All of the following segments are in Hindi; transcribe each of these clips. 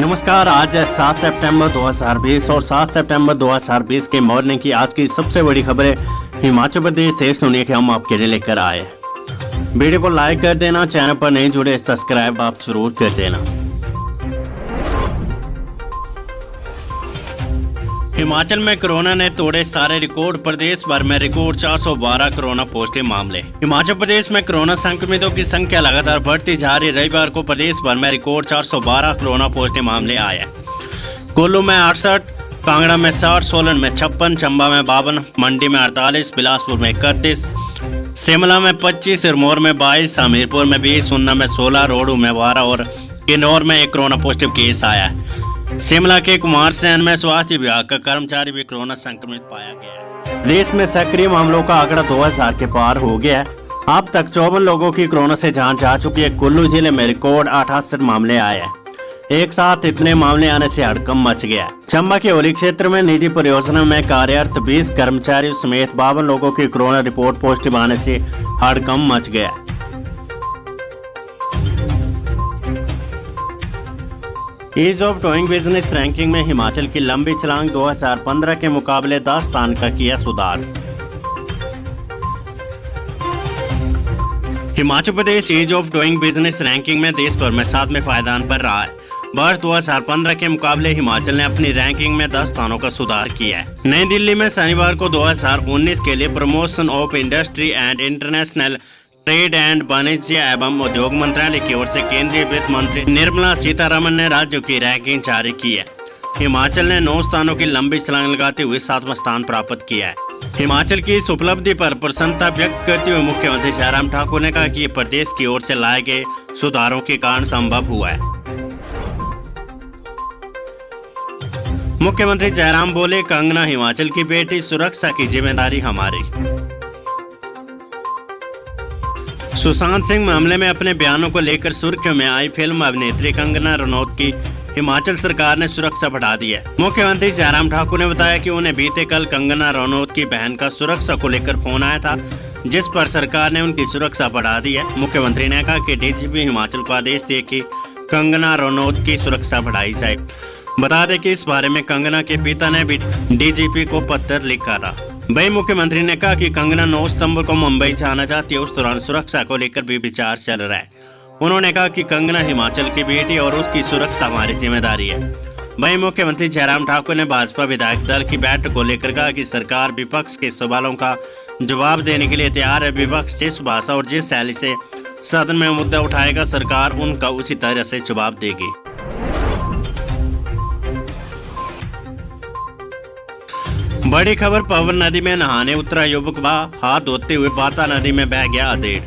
नमस्कार। आज है 7 सितंबर 2020 और 7 सितंबर 2020 के मॉर्निंग की आज की सबसे बड़ी खबरें हिमाचल प्रदेश देश दुनिया के हम आपके लिए लेकर आए। वीडियो को लाइक कर देना, चैनल पर नहीं जुड़े सब्सक्राइब आप जरूर कर देना। हिमाचल में कोरोना ने तोड़े सारे रिकॉर्ड। प्रदेश भर में रिकॉर्ड 412 कोरोना पॉजिटिव मामले। हिमाचल प्रदेश में कोरोना संक्रमितों की संख्या लगातार बढ़ती जा रही। रविवार को प्रदेश भर में रिकॉर्ड 412 कोरोना पॉजिटिव मामले आए। कुल्लू में 68, कांगड़ा में 60, सोलन में 56, चंबा में 52, मंडी में 48, बिलासपुर में 31, शिमला में 25, सिरमौर में 22, हमीरपुर में 20, ऊना में 16, रोहडू में 12 और किन्नौर में एक कोरोना पॉजिटिव केस आया है। शिमला के कुमारसैन में स्वास्थ्य विभाग का कर्मचारी भी कोरोना संक्रमित पाया गया है। देश में सक्रिय मामलों का आंकड़ा 2000 के पार हो गया है। अब तक 54 लोगों की कोरोना से जांच जा चुकी है। कुल्लू जिले में रिकॉर्ड 68 मामले आए हैं। एक साथ इतने मामले आने से हड़कंप मच गया है। चंबा के होली क्षेत्र में निजी परियोजना में कार्यरत 20 कर्मचारियों समेत 52 लोगों की कोरोना रिपोर्ट पॉजिटिव आने से हड़कंप मच गया है। Ease of doing business ranking में हिमाचल की लंबी छलांग। 2015 के मुकाबले 10 स्थान का किया सुधार। Himachal Pradesh ease of doing business ranking में देश भर में 7वें पायदान पर रहा है। वर्ष 2015 के मुकाबले हिमाचल ने अपनी रैंकिंग में 10 स्थानों का सुधार किया है। नई दिल्ली में शनिवार को 2019 के लिए promotion of industry and international trade and वाणिज्य एवं उद्योग मंत्रालय की ओर से केंद्रीय वित्त मंत्री निर्मला सीतारमण ने राज्यों की रैंकिंग जारी की है। हिमाचल ने 9 स्थानों की लंबी छलांग लगाते हुए 7वां स्थान प्राप्त किया है। हिमाचल की इस उपलब्धि पर प्रसन्नता व्यक्त करते हुए मुख्यमंत्री जयराम ठाकुर ने कहा कि ये प्रदेश की ओर से लाए गए सुधारों के कारण संभव हुआ है। मुख्यमंत्री जयराम बोले, कंगना हिमाचल की बेटी, सुरक्षा की जिम्मेदारी हमारी। सुशांत सिंह मामले में अपने बयानों को लेकर सुर्खियों में आई फिल्म अभिनेत्री कंगना रनौत की हिमाचल सरकार ने सुरक्षा बढ़ा दी है। मुख्यमंत्री जयराम ठाकुर ने बताया कि उन्हें बीते कल कंगना रनौत की बहन का सुरक्षा को लेकर फोन आया था, जिस पर सरकार ने उनकी सुरक्षा बढ़ा दी है। मुख्यमंत्री ने कहा कि डीजीपी हिमाचल को आदेश दिए कि कंगना रनौत की सुरक्षा बढ़ाई जाए। बता दें कि इस बारे में कंगना के पिता ने भी डीजीपी को पत्र लिखा था। वही मुख्यमंत्री ने कहा कि कंगना 9 सितंबर को मुंबई जाना चाहती है। उस दौरान सुरक्षा को लेकर भी विचार चल रहा है। उन्होंने कहा कि कंगना हिमाचल की बेटी और उसकी सुरक्षा हमारी जिम्मेदारी है। वही मुख्यमंत्री जयराम ठाकुर ने भाजपा विधायक दल की बैठक को लेकर कहा कि सरकार विपक्ष के सवालों का जवाब देने के लिए तैयार है। विपक्ष जिस भाषा और जिस शैली से सदन में मुद्दा उठाएगा, सरकार उनका उसी तरह से जवाब देगी। बड़ी खबर, पवन नदी में नहाने उतरा युवक व हाथ धोते हुए बाता नदी में बह गया अधेड़।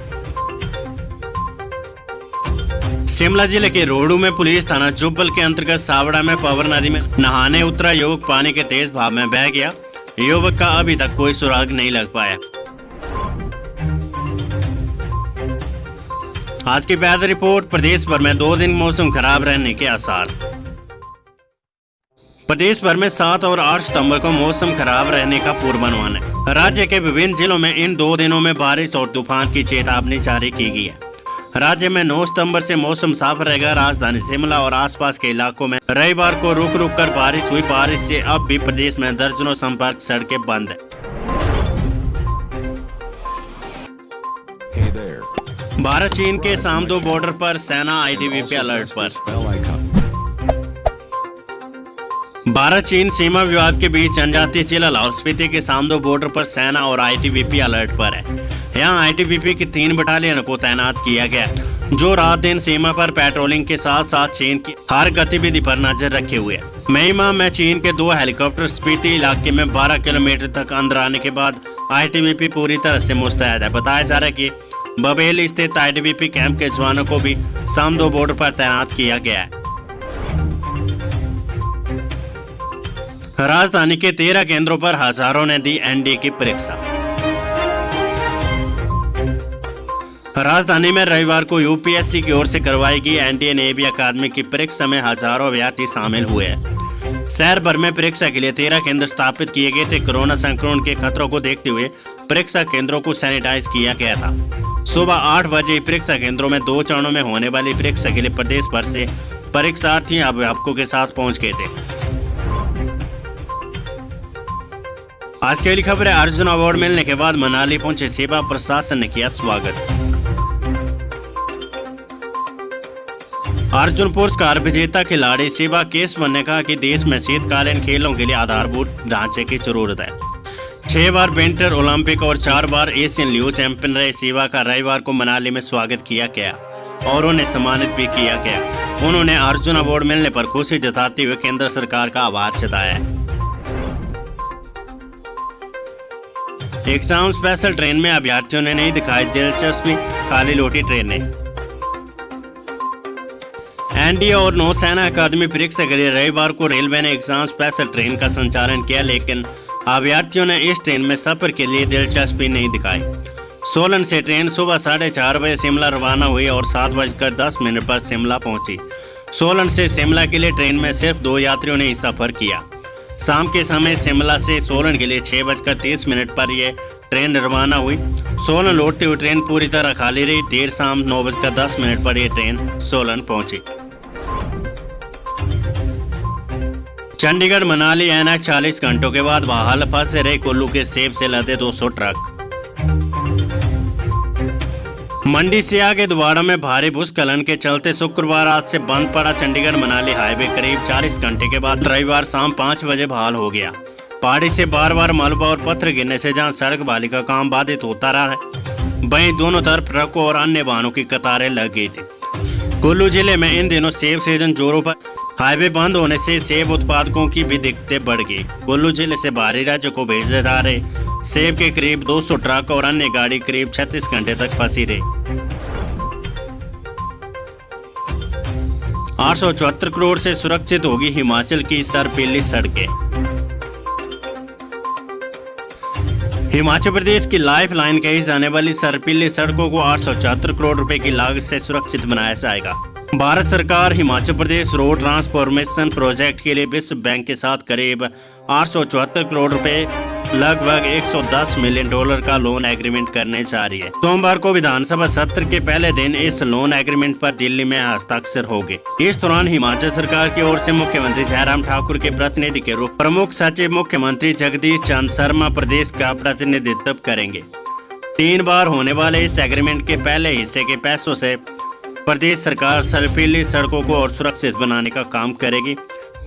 शिमला जिले के रोहडू में पुलिस थाना जुब्बल के अंतर्गत सावड़ा में पवन नदी में नहाने उतरा युवक पानी के तेज बहाव में बह गया। युवक का अभी तक कोई सुराग नहीं लग पाया। आज की वेदर रिपोर्ट, प्रदेश भर में 2 दिन मौसम खराब रहने के आसार। प्रदेश भर में 7 और 8 सितंबर को मौसम खराब रहने का पूर्वानुमान है। राज्य के विभिन्न जिलों में इन 2 दिनों में बारिश और तूफान की चेतावनी जारी की गई है। राज्य में 9 सितंबर से मौसम साफ रहेगा। राजधानी शिमला और आसपास के इलाकों में रविवार को रुक रुक कर बारिश हुई। बारिश से अब भी प्रदेश में दर्जनों संपर्क सड़कें बंद है। भारत चीन के सामदो बॉर्डर पर सेना आईटीबीपी अलर्ट पर। भारत चीन सीमा विवाद के बीच जनजातीय जिला लाहौल स्पीति के सामदो बॉर्डर पर सेना और आईटीबीपी अलर्ट पर है। यहाँ आईटीबीपी की 3 बटालियन को तैनात किया गया, जो रात दिन सीमा पर पेट्रोलिंग के साथ साथ चीन की हर गतिविधि पर नजर रखे हुए है। मई माह में चीन के 2 हेलीकॉप्टर स्पीति इलाके में 12 किलोमीटर तक अंदर आने के बाद आईटीबीपी पूरी तरह से मुस्तैद है। बताया जा रहा है कि बबेली स्थित आईटीबीपी कैंप के जवानों को भी सामदो बॉर्डर पर तैनात किया गया है। राजधानी के 13 केंद्रों पर हजारों ने दी एनडीए की परीक्षा। राजधानी में रविवार को यूपीएससी की ओर से करवाई गई एनडीए नेवी अकादमी की परीक्षा में हजारों अभ्यर्थी शामिल हुए हैं। शहर भर में परीक्षा के लिए 13 केंद्र स्थापित किए गए थे। कोरोना संक्रमण के खतरों को देखते हुए परीक्षा केंद्रों को सैनिटाइज किया गया था। सुबह 8 बजे परीक्षा केंद्रों में 2 चरणों में होने वाली परीक्षा के लिए प्रदेश भर से परीक्षार्थी अभिभावकों के साथ पहुंच गए थे। आज की अगली खबर है, अर्जुन अवार्ड मिलने के बाद मनाली पहुंचे सेवा, प्रशासन ने किया स्वागत। अर्जुन पुरस्कार विजेता खिलाड़ी सेवा केशवन ने कहा कि देश में शीतकालीन खेलों के लिए आधारभूत ढांचे की जरूरत है। 6 बार विंटर ओलंपिक और 4 बार एशियन लीग चैंपियन रहे सेवा का रविवार को मनाली में स्वागत किया गया और उन्हें सम्मानित भी किया गया। उन्होंने अर्जुन अवार्ड मिलने पर खुशी जताते हुए केंद्र सरकार का आभार जताया। एग्जाम स्पेशल ट्रेन में अभ्यर्थियों ने नहीं दिखाई दिलचस्पी, खाली लौटी ट्रेनें। एनडीए और नौसेना अकादमी परीक्षा के लिए रविवार को रेलवे ने एग्जाम स्पेशल ट्रेन का संचालन किया, लेकिन अभ्यर्थियों ने इस ट्रेन में सफर के लिए दिलचस्पी नहीं दिखाई। सोलन से ट्रेन सुबह 4:30 बजे शिमला रवाना हुई और 7:10 पर शिमला पहुंची। सोलन से शिमला के लिए ट्रेन में सिर्फ 2 यात्रियों ने ही सफर किया। शाम के समय शिमला से सोलन के लिए 6:30 पर यह ट्रेन रवाना हुई। सोलन लौटती हुई ट्रेन पूरी तरह खाली रही। देर शाम 9:10 पर यह ट्रेन सोलन पहुंची। चंडीगढ़ मनाली NH 40 घंटों के बाद बहाल, फंसे रहे कुल्लू के सेब से लदे 200 ट्रक। मंडी से आगे दोबारा में भारी भूस्खलन के चलते शुक्रवार रात से बंद पड़ा चंडीगढ़ मनाली हाईवे करीब 40 घंटे के बाद रविवार शाम 5 बजे बहाल हो गया। पहाड़ी से बार बार मलबा और पत्थर गिरने से जहां सड़क बहाली का काम बाधित होता रहा है, वहीं दोनों तरफ ट्रकों और अन्य वाहनों की कतारें लग गई थी। कुल्लू जिले में इन दिनों सेब सीजन जोरों पर, हाईवे बंद होने से सेब उत्पादकों की भी दिक्कतें बढ़ गई। कुल्लू जिले से बाहरी राज्यों को भेजे जा रहे सेब के करीब 200 ट्रक और अन्य गाड़ी करीब 36 घंटे तक फंसी रही। 874 करोड़ से सुरक्षित होगी हिमाचल की सर्पीली सड़कें। हिमाचल प्रदेश की लाइफ लाइन कही जाने वाली सर्पीली सड़कों को 874 करोड़ रुपए की लागत से सुरक्षित बनाया जाएगा। भारत सरकार Himachal Pradesh road transformation project के लिए विश्व बैंक के साथ करीब 874 करोड़ रुपए लगभग $110 मिलियन का लोन एग्रीमेंट करने जा रही है। सोमवार को विधानसभा सत्र के पहले दिन इस लोन एग्रीमेंट पर दिल्ली में हस्ताक्षर होंगे। इस दौरान हिमाचल सरकार की ओर से मुख्यमंत्री जयराम ठाकुर के प्रतिनिधि के रूप प्रमुख सचिव मुख्यमंत्री जगदीश चंद्र शर्मा प्रदेश का प्रतिनिधित्व करेंगे। 3 बार होने वाले इस एग्रीमेंट के पहले हिस्से के पैसों से प्रदेश सरकार सर्पीली सड़कों को और सुरक्षित बनाने का काम करेगी।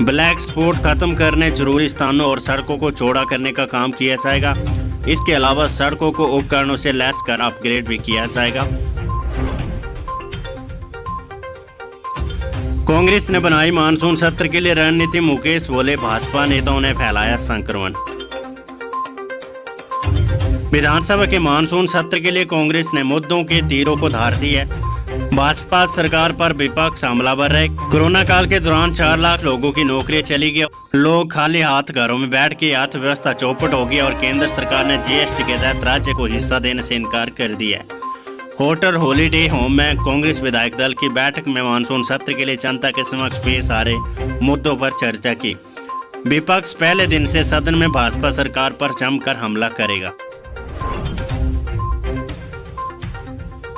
ब्लैक स्पॉट खत्म करने, जरूरी स्थानों और सड़कों को चौड़ा करने का काम किया जाएगा। इसके अलावा सड़कों को उपकरणों से लैस कर अपग्रेड भी किया जाएगा। कांग्रेस ने बनाई मानसून सत्र के लिए रणनीति, मुकेश बोले भाजपा नेताओं ने फैलाया संक्रमण। विधानसभा के मानसून सत्र के लिए कांग्रेस ने मुद्दों के तीरों को धार दी है। भाजपा सरकार पर विपक्ष हमलावर रहे। कोरोना काल के दौरान 4 लाख लोगों की नौकरियां चली गई। लोग खाली हाथ घरों में बैठ के अर्थव्यवस्था चौपट हो गई और केंद्र सरकार ने GST के तहत राज्य को हिस्सा देने से इनकार कर दिया है। होटल हॉलीडे होम में कांग्रेस विधायक दल की बैठक में मानसून सत्र के लिए जनता के समक्ष पेश आ रहे मुद्दों पर चर्चा की। विपक्ष पहले दिन से सदन में भाजपा सरकार पर जमकर हमला करेगा।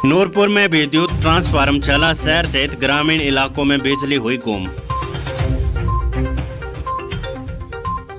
नूरपुर में विद्युत ट्रांसफार्मर चला, शहर सहित ग्रामीण इलाकों में बिजली हुई गुम।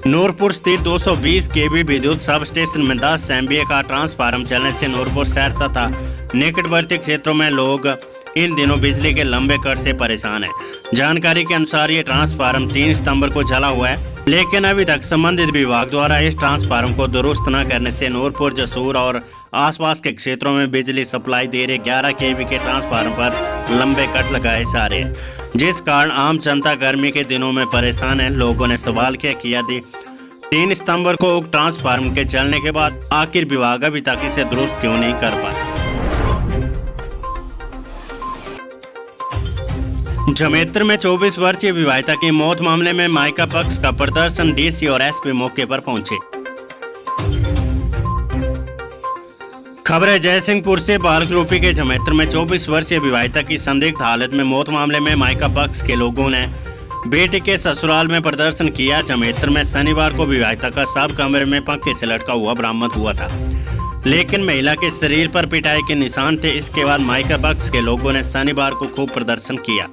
नूरपुर स्थित 220 kV विद्युत सब स्टेशन में 10 MVA का ट्रांसफार्मर चलने से नूरपुर शहर तथा निकटवर्ती क्षेत्रों में लोग इन दिनों बिजली के लंबे कट से परेशान हैं। जानकारी के अनुसार ये ट्रांसफार्मर 3 सितंबर को जला हुआ है, लेकिन अभी तक संबंधित विभाग द्वारा इस ट्रांसफार्मर को दुरुस्त न करने से नूरपुर, जसूर और आसपास के क्षेत्रों में बिजली सप्लाई दे रहे 11 kV के ट्रांसफार्मर पर लंबे कट लगाए जा रहे हैं, जिस कारण आम जनता गर्मी के दिनों में परेशान है। लोगों ने सवाल किया थी 3 सितंबर को उक्त ट्रांसफार्मर के चलने के बाद आखिर विभाग अभी तक इसे दुरुस्त क्यों नहीं कर पाया। जमेत्र में 24 वर्षीय विवाहिता की मौत मामले में मायका पक्ष का प्रदर्शन, डीसी और एसपी मौके पर पहुंचे। खबर है जयसिंहपुर से। बालकरूपी के जमेत्र में 24 वर्षीय विवाहिता की संदिग्ध हालत में मौत मामले में मायका पक्ष के लोगों ने बेटी के ससुराल में प्रदर्शन किया। जमेत्र में शनिवार को विवाहिता का शव कमरे में पंखे से लटका हुआ बरामद हुआ था, लेकिन महिला के शरीर पर पिटाई के निशान थे। इसके बाद मायका पक्ष के लोगों ने शनिवार को खूब प्रदर्शन किया।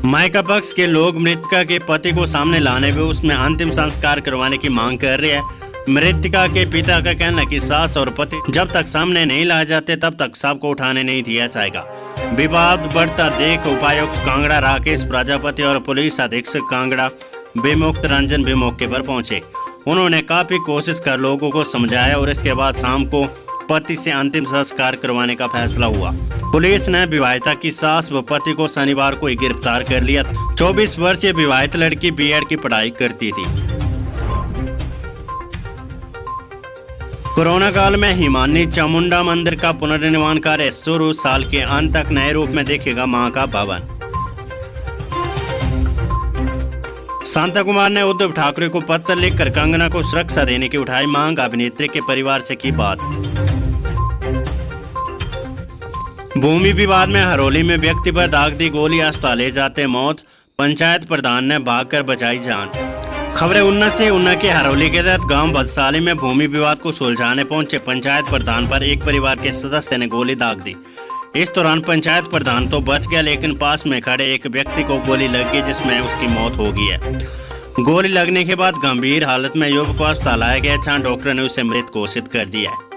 मायका पक्ष के लोग मृतका के पति को सामने लाने व उसमें अंतिम संस्कार करवाने की मांग कर रहे हैं। मृतका के पिता का कहना है कि सास और पति जब तक सामने नहीं लाए जाते तब तक शव को उठाने नहीं दिया जाएगा। विवाद बढ़ता देख उपायुक्त कांगड़ा राकेश प्रजापति और पुलिस अधीक्षक कांगड़ा विमुक्त रंजन भी मौके पर पहुंचे। उन्होंने काफी कोशिश कर लोगों को समझाया और इसके बाद शाम को पति से अंतिम संस्कार करवाने का फैसला हुआ। पुलिस ने विवाहिता की सास व पति को शनिवार को ही गिरफ्तार कर लिया। 24 वर्षीय विवाहित लड़की बीएड की पढ़ाई करती थी। कोरोना काल में हिमानी चामुंडा मंदिर का पुनर्निर्माण कार्य शुरू, साल के अंत तक नए रूप में देखेगा मां का भवन। शांता कुमार ने उद्धव ठाकरे को पत्र लिखकर कंगना को सुरक्षा देने की उठाई मांग, अभिनेत्री के परिवार से की बात। भूमि विवाद में हरोली में व्यक्ति पर दाग दी गोली, अस्पताल ले जाते मौत, पंचायत प्रधान ने भागकर बचाई जान। खबरें उन्ना से। उन्ना के हरोली के तहत गांव बदसाली में भूमि विवाद को सुलझाने पहुंचे पंचायत प्रधान पर एक परिवार के सदस्य ने गोली दाग दी। इस दौरान पंचायत प्रधान तो बच गया, लेकिन पास में खड़े एक व्यक्ति को गोली लग गई जिसमें उसकी मौत हो गई है। गोली लगने के बाद गंभीर हालत में युवक को अस्पताल लाया गया, जहां डॉक्टर ने उसे मृत घोषित कर दिया है।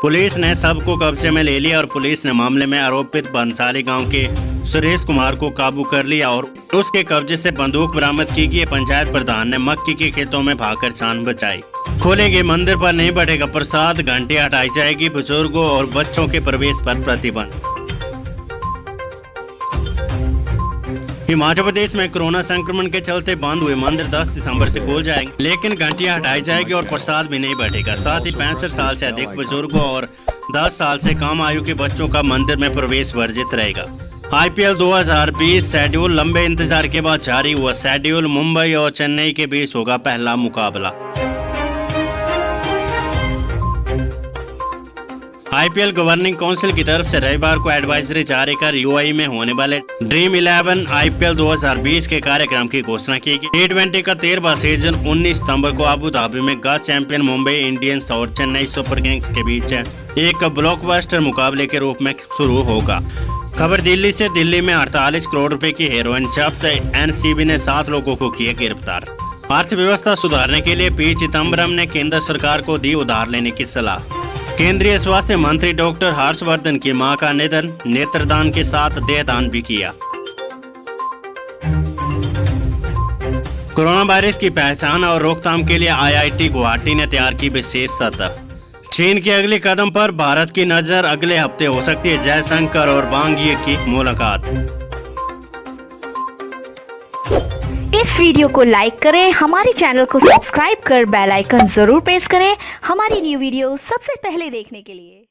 पुलिस ने सबको कब्जे में ले लिया और पुलिस ने मामले में आरोपित बंसाली गांव के सुरेश कुमार को काबू कर लिया और उसके कब्जे से बंदूक बरामद की गई। पंचायत प्रधान ने मक्की के खेतों में भागकर जान बचाई। खोलेंगे मंदिर पर नहीं बढ़ेगा प्रसाद, घंटी हटाई जाएगी, बुजुर्गों और बच्चों के प्रवेश पर प्रतिबंध। हिमाचल प्रदेश में कोरोना संक्रमण के चलते बंद हुए मंदिर 10 दिसंबर से खोल जाएंगे, लेकिन घंटियां हटाई जाएगी और प्रसाद भी नहीं बढ़ेगा। साथ ही 65 साल से अधिक बुजुर्गों और 10 साल से कम आयु के बच्चों का मंदिर में प्रवेश वर्जित रहेगा। आईपीएल 2020 शेड्यूल, लंबे इंतजार के बाद जारी हुआ शेड्यूल। मुंबई और चेन्नई के बीच होगा पहला मुकाबला। आईपीएल गवर्निंग काउंसिल की तरफ से रविवार को एडवाइजरी जारी कर यूएई में होने वाले ड्रीम 11 आईपीएल 2020 के कार्यक्रम की घोषणा की गई। T20 का 13वां सीजन 19 सितंबर को अबू धाबी में गत चैंपियन मुंबई इंडियंस और चेन्नई सुपर किंग्स के बीच एक ब्लॉकबस्टर मुकाबले के रूप में शुरू होगा। खबर दिल्ली से। दिल्ली में 48 करोड़ रुपए की हेरोइन जब्त, एनसीबी ने 7 लोगों को किया गिरफ्तार। अर्थव्यवस्था सुधारने के लिए पी चिदम्बरम ने केंद्र सरकार को दी उधार लेने की सलाह। केंद्रीय स्वास्थ्य मंत्री डॉक्टर हर्षवर्धन की मां का निधन, नेत्रदान के साथ देहदान भी किया। कोरोना वायरस की पहचान और रोकथाम के लिए आईआईटी गुवाहाटी ने तैयार की विशेष सतह। चीन के अगले कदम पर भारत की नजर, अगले हफ्ते हो सकती है जयशंकर और वांग यी की मुलाकात। इस वीडियो को लाइक करें, हमारे चैनल को सब्सक्राइब कर बेल आइकन जरूर प्रेस करें हमारी न्यू वीडियो सबसे पहले देखने के लिए।